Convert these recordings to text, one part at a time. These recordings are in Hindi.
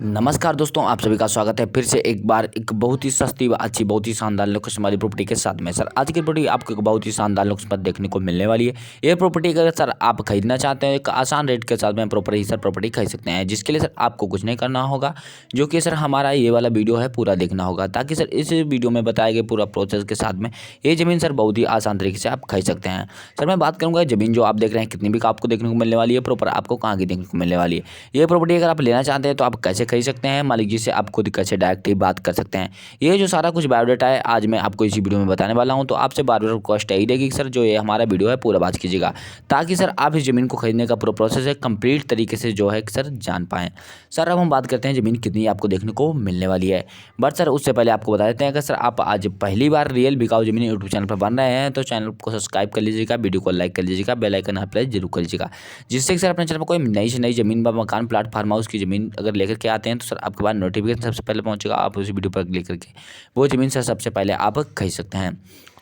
नमस्कार दोस्तों, आप सभी का स्वागत है फिर से एक बार एक बहुत ही सस्ती व अच्छी बहुत ही शानदार लोकेशन वाली प्रॉपर्टी के साथ में। सर आज की प्रॉपर्टी आपको एक बहुत ही शानदार लोकेशन पर देखने को मिलने वाली है। ये प्रॉपर्टी अगर सर आप खरीदना चाहते हैं एक आसान रेट के साथ में प्रॉपर्टी सर प्रॉपर्टी खरीद सकते हैं, जिसके लिए सर आपको कुछ नहीं करना होगा, जो कि सर हमारा ये वाला वीडियो है पूरा देखना होगा, ताकि सर इस वीडियो में बताए गए पूरा प्रोसेस के साथ में ये ज़मीन सर बहुत ही आसान तरीके से आप खरीद सकते हैं। सर मैं बात करूँगा ज़मीन जो आप देख रहे हैं कितनी भी आपको देखने को मिलने वाली है, प्रॉपर आपको कहाँ की देखने को मिलने वाली है। ये प्रॉपर्टी अगर आप लेना चाहते हैं तो आप कैसे खरीद सकते हैं, मालिक जी से आप खुद कैसे डायरेक्ट ही बात कर सकते हैं। ये जो सारा कुछ बायोडाटा है आज मैं आपको इसी वीडियो में बताने वाला हूं, तो आपसे बार बार रिक्वेस्ट यही रहेगी कि सर जो ये हमारा वीडियो है पूरा बात कीजिएगा, ताकि सर आप इस ज़मीन को खरीदने का पूरा प्रोसेस है कंप्लीट तरीके से जो है सर जान पाएँ। सर अब हम बात करते हैं ज़मीन कितनी आपको देखने को मिलने वाली है, बट सर उससे पहले आपको बता देते हैं कि सर आप आज पहली बार रियल बिकाऊ ज़मीन यूट्यूब चैनल पर बन रहे हैं तो चैनल को सब्सक्राइब कर लीजिएगा, वीडियो को लाइक कर लीजिएगा, बेल आइकन आप प्रेस जरूर कर लीजिएगा, जिससे कि सर अपने चैनल पर कोई नई से नई ज़मीन व मकान प्लाट फार्म हाउस की ज़मीन अगर लेकर के आते हैं तो सर आपके पास नोटिफिकेशन सबसे पहले पहुंचेगा। आप उसी वीडियो पर क्लिक करके वो ज़मीन सर सबसे पहले आप खरीद सकते हैं।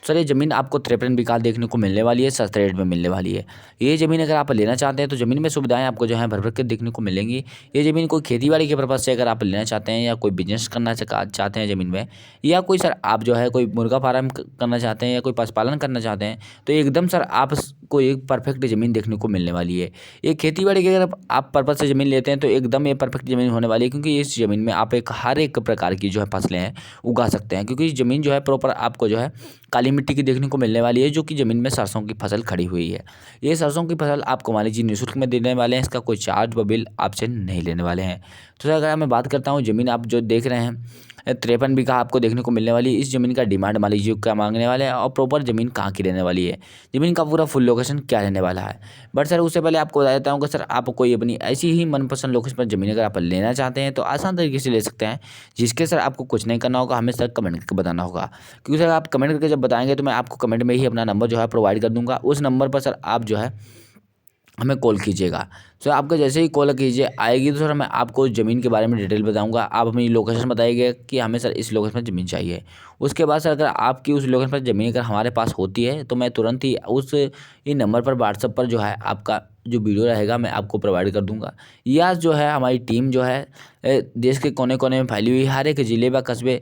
सर ये ज़मीन आपको 53 बीघा देखने को मिलने वाली है, सस्ते रेट में मिलने वाली है। ये ज़मीन अगर आप लेना चाहते हैं तो ज़मीन में सुविधाएं आपको जो है भर भर के देखने को मिलेंगी। ये ज़मीन कोई खेतीबाड़ी के पर्पज़ से अगर आप लेना चाहते हैं या कोई बिजनेस करना चाहते हैं ज़मीन में, या कोई सर आप जो है कोई मुर्गा फार्म करना चाहते हैं या कोई पशुपालन करना चाहते हैं, तो एकदम सर आपको एक परफेक्ट ज़मीन देखने को मिलने वाली है। ये खेतीबाड़ी की अगर आप पर्पज़ से ज़मीन लेते हैं तो एकदम ये परफेक्ट ज़मीन होने वाली है, क्योंकि इस ज़मीन में आप एक हर एक प्रकार की जो है फसलें हैं उगा सकते हैं, क्योंकि ज़मीन जो है प्रॉपर आपको जो है काली मिट्टी की देखने को मिलने वाली है, जो कि ज़मीन में सरसों की फसल खड़ी हुई है। ये सरसों की फसल आपको मान लीजिए निःशुल्क में देने वाले हैं, इसका कोई चार्ज व बिल आपसे नहीं लेने वाले हैं। तो सर अगर मैं बात करता हूँ ज़मीन आप जो देख रहे हैं 53 बीघा आपको देखने को मिलने वाली है। इस ज़मीन का डिमांड मान लीजिए क्या मांगने वाले हैं और प्रॉपर ज़मीन कहाँ की रहने वाली है, ज़मीन का पूरा फुल लोकेशन क्या रहने वाला है। बट सर उससे पहले आपको बता देता हूँ कि सर आप कोई अपनी ऐसी ही मनपसंद लोकेशन पर ज़मीन अगर आप लेना चाहते हैं तो आसान तरीके से ले सकते हैं, जिसके सर आपको कुछ नहीं करना होगा, हमें सर कमेंट करके बताना होगा। क्योंकि सर आप कमेंट करके जब बताएंगे तो मैं आपको कमेंट में ही अपना नंबर जो है प्रोवाइड कर दूंगा। उस नंबर पर सर आप जो है हमें कॉल कीजिएगा। सर आपका जैसे ही कॉल कीजिए आएगी तो सर मैं आपको ज़मीन के बारे में डिटेल बताऊंगा। आप अपनी लोकेशन बताइएगा कि हमें सर इस लोकेशन पर ज़मीन चाहिए। उसके बाद सर अगर आपकी उस लोकेशन पर ज़मीन अगर हमारे पास होती है तो मैं तुरंत ही उस इन नंबर पर व्हाट्सएप पर जो है आपका जो वीडियो रहेगा मैं आपको प्रोवाइड कर दूंगा। या जो है हमारी टीम जो है देश के कोने कोने में फैली हुई हर एक ज़िले व कस्बे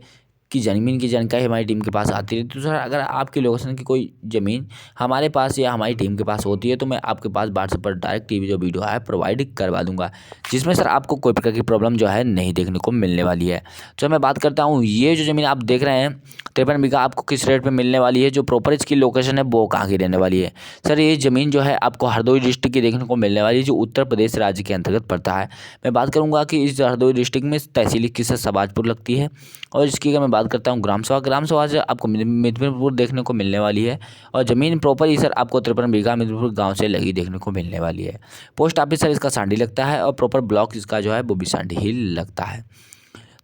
की ज़मीन की जानकारी हमारी टीम के पास आती रहती है। तो सर अगर आपकी लोकेशन की कोई ज़मीन हमारे पास या हमारी टीम के पास होती है तो मैं आपके पास व्हाट्सएप पर डायरेक्ट टीवी जो वीडियो है प्रोवाइड करवा दूंगा, जिसमें सर आपको कोई प्रकार की प्रॉब्लम जो है नहीं देखने को मिलने वाली है। तो मैं बात करता हूँ ये जो ज़मीन आप देख रहे हैं 53 बीघा आपको किस रेट में मिलने वाली है, जो प्रॉपर इसकी लोकेशन है वो कहाँ की रहने वाली है। सर ये ज़मीन जो है आपको हरदोई डिस्ट्रिक्ट की देखने को मिलने वाली है, जो उत्तर प्रदेश राज्य के अंतर्गत पड़ता है। मैं बात करूँगा कि इस हरदोई डिस्ट्रिक्ट में तहसील की सर सबाजपुर लगती है, और इसकी अगर मैं बात करता हूँ ग्राम सभा से आपको मिदपुर देखने को मिलने वाली है। और ज़मीन प्रॉपर ही सर आपको 53 बीघा मिदपुर गांव से लगी देखने को मिलने वाली है। पोस्ट ऑफिस सर इसका सांडी लगता है और प्रॉपर ब्लॉक इसका जो है वो भी सांडी ही लगता है।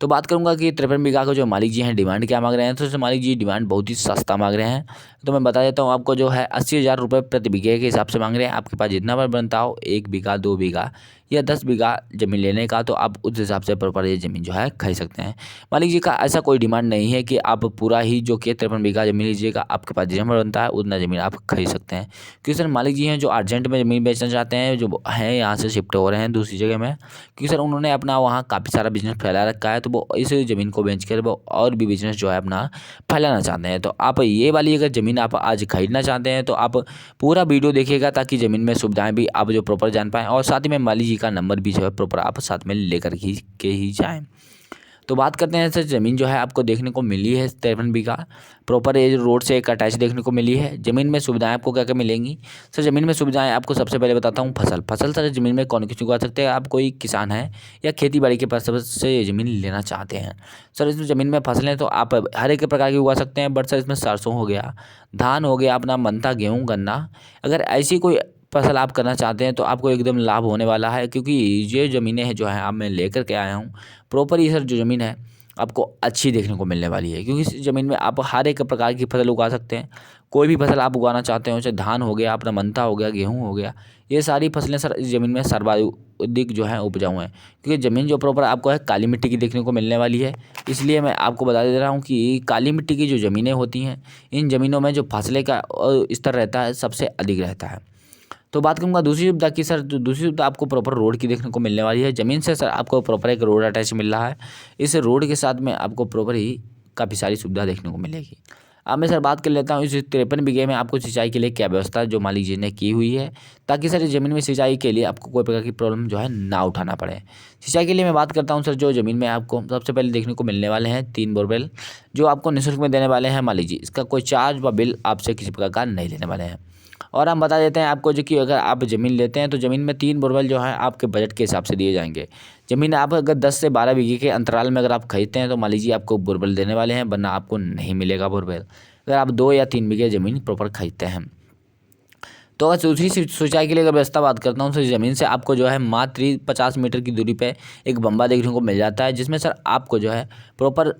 तो बात करूंगा कि 53 बीघा का जो मालिक जी हैं डिमांड क्या मांग रहे हैं, तो जैसे मालिक जी डिमांड बहुत ही सस्ता मांग रहे हैं। तो मैं बता देता हूँ आपको जो है 80,000 रुपये प्रति बीघे के हिसाब से मांग रहे हैं। आपके पास जितना पर बनता हो 1 बीघा 2 बीघा या 10 बीघा ज़मीन लेने का, तो आप उस हिसाब से प्रॉपर ये ज़मीन जो है खरीद सकते हैं। मालिक जी का ऐसा कोई डिमांड नहीं है कि आप पूरा ही जो कि 53 बीघा ज़मीन लीजिएगा, आपके पास जितना बनता है उतना ज़मीन आप खरीद सकते हैं। क्योंकि सर मालिक जी हैं जो अर्जेंट में ज़मीन बेचना चाहते हैं, जो हैं यहाँ से शिफ्ट हो रहे हैं दूसरी जगह में, क्योंकि सर उन्होंने अपना वहाँ काफ़ी सारा बिजनेस फैला रखा है, तो वो इस ज़मीन को बेचकर वो और भी बिजनेस जो है अपना फैलाना चाहते हैं। तो आप ये वाली अगर ज़मीन आप आज खरीदना चाहते हैं तो आप पूरा वीडियो देखिएगा, ताकि ज़मीन में सुविधाएं भी आप जो प्रॉपर जान पाएँ, और साथ ही में माली जी का नंबर भी जो है प्रॉपर आप साथ में लेकर ही जाएँ। तो बात करते हैं सर ज़मीन जो है आपको देखने को मिली है 53 बीघा, प्रॉपर ये रोड से एक अटैच देखने को मिली है। ज़मीन में सुविधाएं आपको क्या क्या मिलेंगी, सर ज़मीन में सुविधाएं आपको सबसे पहले बताता हूँ फसल सर ज़मीन में कौन किसी उगा सकते हैं। आप कोई किसान है या खेती बाड़ी के पर्पज से ये ज़मीन लेना चाहते हैं, सर इस ज़मीन में फसलें तो आप हर एक प्रकार की उगा सकते हैं। बट सर इसमें सरसों हो गया, धान हो गया, अपना मनता गेहूँ गन्ना, अगर ऐसी कोई फसल आप करना चाहते हैं तो आपको एकदम लाभ होने वाला है। क्योंकि ये ज़मीनें हैं जो है अब मैं लेकर के आया हूँ, प्रॉपर ये सर जो ज़मीन है आपको अच्छी देखने को मिलने वाली है। क्योंकि इस ज़मीन में आप हर एक प्रकार की फसल उगा सकते हैं। कोई भी फसल आप उगाना चाहते हो, चाहे धान हो गया, अपना मनता हो गया, गेहूँ हो गया, ये सारी फसलें सर इस ज़मीन में सर्वाधिक जो है उपजाऊ हैं। क्योंकि ज़मीन जो प्रॉपर आपको है काली मिट्टी की देखने को मिलने वाली है। इसलिए मैं आपको बता दे रहा हूँ कि काली मिट्टी की जो ज़मीनें होती हैं, इन ज़मीनों में जो फसलें का स्तर रहता है सबसे अधिक रहता है। तो बात करूँगा दूसरी सुविधा की सर, तो दूसरी सुविधा आपको प्रॉपर रोड की देखने को मिलने वाली है। ज़मीन से सर आपको प्रॉपर एक रोड अटैच मिल रहा है। इस रोड के साथ में आपको प्रॉपर ही काफ़ी सारी सुविधा देखने को मिलेगी। अब मैं सर बात कर लेता हूँ इस 53 बीघे में आपको सिंचाई के लिए क्या व्यवस्था जो मालिक जी ने की हुई है, ताकि सर इस ज़मीन में सिंचाई के लिए आपको कोई प्रकार की प्रॉब्लम जो है ना उठाना पड़े। सिंचाई के लिए मैं बात करता हूँ सर, जो ज़मीन में आपको सबसे पहले देखने को मिलने वाले हैं 3 बोरवेल, जो आपको निःशुल्क में देने वाले हैं मालिक जी। इसका कोई चार्ज व बिल आपसे किसी प्रकार का नहीं लेने वाले हैं। और हम बता देते हैं आपको जो कि अगर आप ज़मीन लेते हैं तो ज़मीन में 3 बोरवेल जो है आपके बजट के हिसाब से दिए जाएंगे। ज़मीन आप अगर 10 से 12 बीघे के अंतराल में अगर आप खरीदते हैं तो मान लीजिए आपको बोरवेल देने वाले हैं, वरना आपको नहीं मिलेगा बोरवेल, अगर आप 2 या 3 बीघे ज़मीन प्रॉपर खरीदते हैं। तो अगर दूसरी सिंचाई के लिए अगर व्यवस्था बात करता हूँ तो ज़मीन से आपको जो है मात्र 50 मीटर की दूरी पे एक बम्बा देखने को मिल जाता है, जिसमें सर आपको जो है प्रॉपर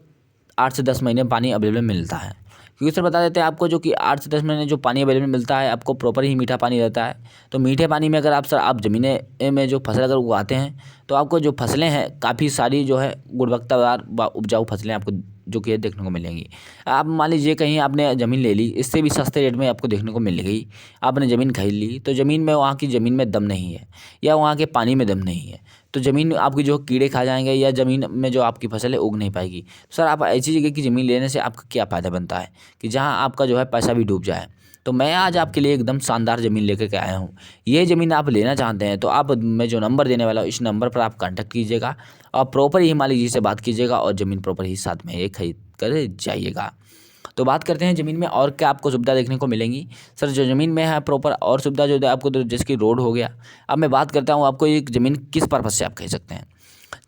8 से 10 महीने पानी अवेलेबल मिलता है। क्योंकि सर बता देते हैं आपको जो कि 8 से 10 महीने जो पानी अवेलेबल मिलता है आपको प्रॉपर ही मीठा पानी रहता है। तो मीठे पानी में अगर आप ज़मीनें में जो फसल अगर उगाते हैं तो आपको जो फसलें हैं काफ़ी सारी जो है गुणवत्तादार व उपजाऊ फसलें आपको जो कि देखने को मिलेंगी। आप मान लीजिए कहीं आपने ज़मीन ले ली, इससे भी सस्ते रेट में आपको देखने को मिल गई। आपने ज़मीन खरीद ली तो ज़मीन में वहाँ की ज़मीन में दम नहीं है या वहाँ के पानी में दम नहीं है, तो ज़मीन आपकी जो कीड़े खा जाएंगे या ज़मीन में जो आपकी फसल है उग नहीं पाएगी। सर आप ऐसी जगह की ज़मीन लेने से आपका क्या फ़ायदा बनता है कि जहाँ आपका जो है पैसा भी डूब जाए। तो मैं आज आपके लिए एकदम शानदार ज़मीन लेकर के आया हूँ। ये ज़मीन आप लेना चाहते हैं तो आप, मैं जो नंबर देने वाला हूँ इस नंबर पर आप कांटेक्ट कीजिएगा और प्रॉपर ही मालिक जी से बात कीजिएगा और ज़मीन प्रॉपर ही साथ में ये खरीद कर जाइएगा। तो बात करते हैं ज़मीन में और क्या आपको सुविधा देखने को मिलेंगी। सर जो ज़मीन में है प्रॉपर और सुविधा जो है आपको, तो जैसे कि रोड हो गया। अब मैं बात करता हूँ आपको एक ज़मीन किस पर्पज़ से आप खरीद सकते हैं।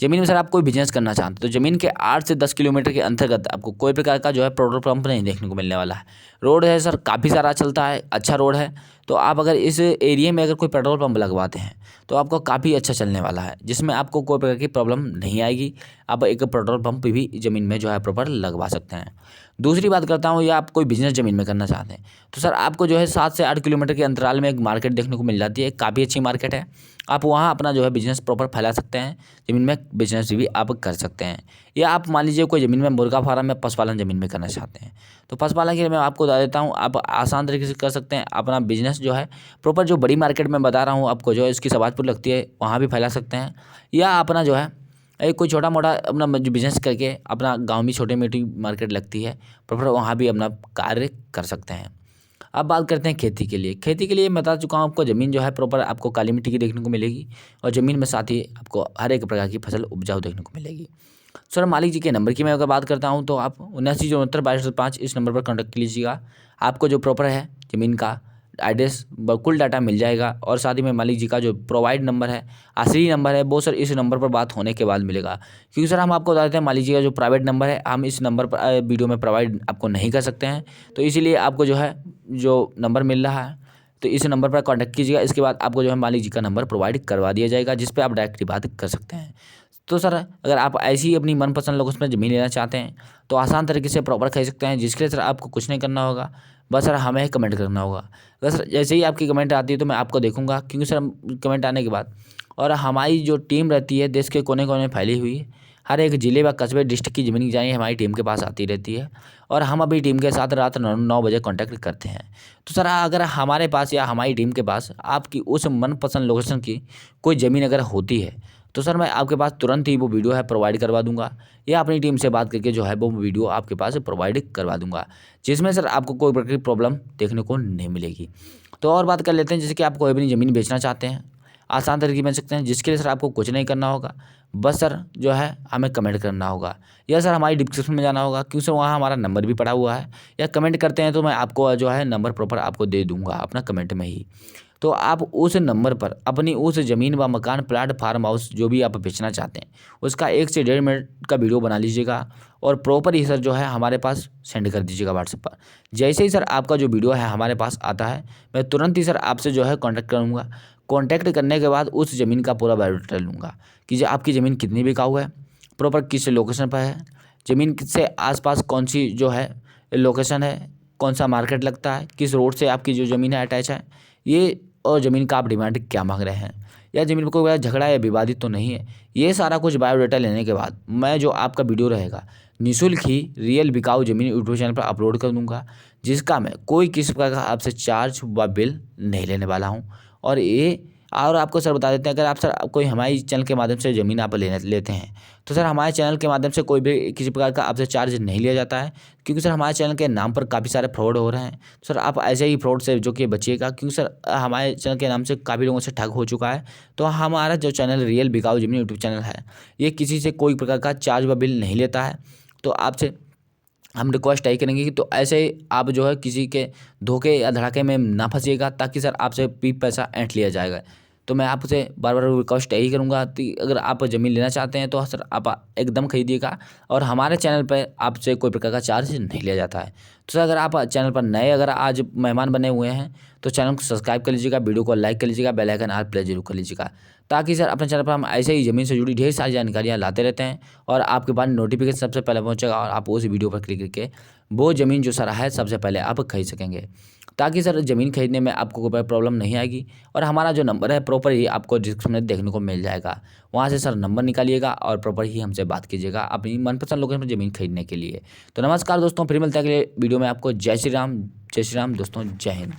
ज़मीन में सर आप कोई बिजनेस करना चाहते हैं तो ज़मीन के 8 से 10 किलोमीटर के अंतर्गत आपको कोई प्रकार का जो है पेट्रोल पंप नहीं देखने को मिलने वाला है। रोड है सर काफ़ी सारा चलता है, अच्छा रोड है। तो आप अगर इस एरिया में अगर कोई पेट्रोल पंप लगवाते हैं तो आपको काफ़ी अच्छा चलने वाला है, जिसमें आपको कोई प्रकार की प्रॉब्लम नहीं आएगी। आप एक पेट्रोल पंप भी ज़मीन में जो है प्रॉपर लगवा सकते हैं। दूसरी बात करता हूँ, या आप कोई बिज़नेस ज़मीन में करना चाहते हैं तो सर आपको जो है 7 से 8 किलोमीटर के अंतराल में एक मार्केट देखने को मिल जाती है, काफ़ी अच्छी मार्केट है। आप वहाँ अपना जो है बिज़नेस प्रॉपर फैला सकते हैं, ज़मीन में बिज़नेस भी आप कर सकते हैं। या आप मान लीजिए कोई ज़मीन में मुर्गा फार्म या पशुपालन ज़मीन में करना चाहते हैं तो पशुपालन के लिए मैं आपको बता देता हूँ, आप आसान तरीके से कर सकते हैं अपना बिज़नेस जो है प्रॉपर। जो बड़ी मार्केट में बता रहा हूँ आपको, जो इसकी सवाजपुर लगती है, वहाँ भी फैला सकते हैं। या अपना जो है एक कोई छोटा मोटा अपना बिज़नेस करके अपना गाँव में छोटी मोटी मार्केट लगती है प्रॉपर, वहाँ भी अपना कार्य कर सकते हैं। अब बात करते हैं खेती के लिए। खेती के लिए मैं बता चुका हूँ आपको, ज़मीन जो है प्रॉपर आपको काली मिट्टी की देखने को मिलेगी और ज़मीन में साथ ही आपको हर एक प्रकार की फसल उपजाऊ देखने को मिलेगी। सर मालिक जी के नंबर की मैं अगर बात करता हूँ तो आप 79 इस नंबर पर कॉन्टैक्ट कीजिएगा। आपको जो प्रॉपर है ज़मीन का एड्रेस कुल डाटा मिल जाएगा और साथ ही में मालिक जी का जो प्रोवाइड नंबर है, असली नंबर है, वो सर इस नंबर पर बात होने के बाद मिलेगा। क्योंकि सर हम आपको बता देते हैं मालिक जी का जो प्राइवेट नंबर है हम इस नंबर पर वीडियो में प्रोवाइड आपको नहीं कर सकते हैं, तो इसीलिए आपको जो है जो नंबर मिल रहा है तो इस नंबर पर कॉन्टैक्ट कीजिएगा। इसके बाद आपको जो है मालिक जी का नंबर प्रोवाइड करवा दिया जाएगा, जिस पर आप डायरेक्टली बात कर सकते हैं। तो सर अगर आप ऐसी ही अपनी मनपसंद लोकेशन में ज़मीन लेना चाहते हैं तो आसान तरीके से प्रॉपर खरीद सकते हैं, जिसके लिए सर आपको कुछ नहीं करना होगा, बस सर हमें कमेंट करना होगा। अगर सर जैसे ही आपकी कमेंट आती है तो मैं आपको देखूंगा, क्योंकि सर कमेंट आने के बाद और हमारी जो टीम रहती है देश के कोने कोने में फैली हुई, हर एक ज़िले व कस्बे डिस्ट्रिक्ट की ज़मीन जाएँ हमारी टीम के पास आती रहती है और हम अभी टीम के साथ रात 9 बजे कॉन्टैक्ट करते हैं। तो सर अगर हमारे पास या हमारी टीम के पास आपकी उस मनपसंद लोकेशन की कोई ज़मीन अगर होती है तो सर मैं आपके पास तुरंत ही वो वीडियो है प्रोवाइड करवा दूंगा, या अपनी टीम से बात करके जो है वो वीडियो आपके पास प्रोवाइड करवा दूंगा, जिसमें सर आपको कोई प्रकार की प्रॉब्लम देखने को नहीं मिलेगी। तो और बात कर लेते हैं, जैसे कि आप कोई अपनी ज़मीन बेचना चाहते हैं, आसान तरीके बन सकते हैं, जिसके लिए सर आपको कुछ नहीं करना होगा, बस सर जो है हमें कमेंट करना होगा या सर हमारी डिस्क्रिप्शन में जाना होगा, क्योंकि सर वहाँ हमारा नंबर भी पड़ा हुआ है। या कमेंट करते हैं तो मैं आपको जो है नंबर प्रॉपर आपको दे दूँगा अपना कमेंट में ही। तो आप उस नंबर पर अपनी उस ज़मीन व मकान, प्लाट, फार्म हाउस जो भी आप बेचना चाहते हैं उसका 1 से 1.5 मिनट का वीडियो बना लीजिएगा और प्रॉपर ही सर जो है हमारे पास सेंड कर दीजिएगा व्हाट्सएप पर। जैसे ही सर आपका जो वीडियो है हमारे पास आता है मैं तुरंत ही सर आपसे जो है कॉन्टैक्ट करूँगा। कॉन्टैक्ट करने के बाद उस ज़मीन का पूरा बायोडाटा लूँगा कि जो आपकी ज़मीन कितनी बिकाऊ है, प्रॉपर किस लोकेशन पर है, ज़मीन से आसपास कौन सी जो है लोकेशन है, कौन सा मार्केट लगता है, किस रोड से आपकी जो ज़मीन है अटैच है, ये और ज़मीन का आप डिमांड क्या मांग रहे हैं, या ज़मीन पर कोई झगड़ा या विवादित तो नहीं है। ये सारा कुछ बायोडाटा लेने के बाद मैं जो आपका वीडियो रहेगा निःशुल्क ही रियल बिकाऊ ज़मीन यूट्यूब चैनल पर अपलोड कर दूँगा, जिसका मैं कोई किसी प्रकार का आपसे चार्ज व बिल नहीं लेने वाला हूँ। और आपको सर बता देते हैं, अगर आप सर कोई हमारे चैनल के माध्यम से ज़मीन आप लेते हैं तो सर हमारे चैनल के माध्यम से कोई भी किसी प्रकार का आपसे चार्ज नहीं लिया जाता है, क्योंकि सर हमारे चैनल के नाम पर काफ़ी सारे फ्रॉड हो रहे हैं। सर आप ऐसे ही फ्रॉड से जो कि बचिएगा, क्योंकि सर हमारे चैनल के नाम से काफ़ी लोगों से ठग हो चुका है। तो हमारा जो चैनल रियल बिकाऊ ज़मीन यूट्यूब चैनल है, ये किसी से कोई प्रकार का चार्ज व बिल नहीं लेता है। तो आपसे हम रिक्वेस्ट यही करेंगे कि तो ऐसे आप जो है किसी के धोखे या धड़ाके में ना फंसिएगा, ताकि सर आपसे भी पैसा ऐंठ लिया जाएगा। तो मैं आपसे बार बार रिक्वेस्ट यही करूँगा कि अगर आप ज़मीन लेना चाहते हैं तो सर आप एकदम खरीदिएगा, और हमारे चैनल पर आपसे कोई प्रकार का चार्ज नहीं लिया जाता है। तो सर अगर आप चैनल पर नए अगर आज मेहमान बने हुए हैं तो चैनल को सब्सक्राइब कर लीजिएगा, वीडियो को लाइक कर लीजिएगा, बेल आइकन ऑल प्रेस जरूर कर लीजिएगा, ताकि सर अपने चैनल पर हम ऐसे ही ज़मीन से जुड़ी ढेर सारी जानकारियाँ लाते रहते हैं और आपके पास नोटिफिकेशन सबसे पहले पहुँचेगा, और आप उस वीडियो पर क्लिक करके वो ज़मीन जो सर है सबसे पहले आप खरीद सकेंगे, ताकि सर ज़मीन खरीदने में आपको कोई प्रॉब्लम नहीं आएगी। और हमारा जो नंबर है प्रॉपर ही आपको डिस्क्रिप्शन में देखने को मिल जाएगा, वहाँ से सर नंबर निकालिएगा और प्रॉपर ही हमसे बात कीजिएगा अपनी मनपसंद लोकेशन पर ज़मीन खरीदने के लिए। तो नमस्कार दोस्तों, फिर मिलते हैं अगले वीडियो में आपको। जय श्री राम दोस्तों, जय हिंद।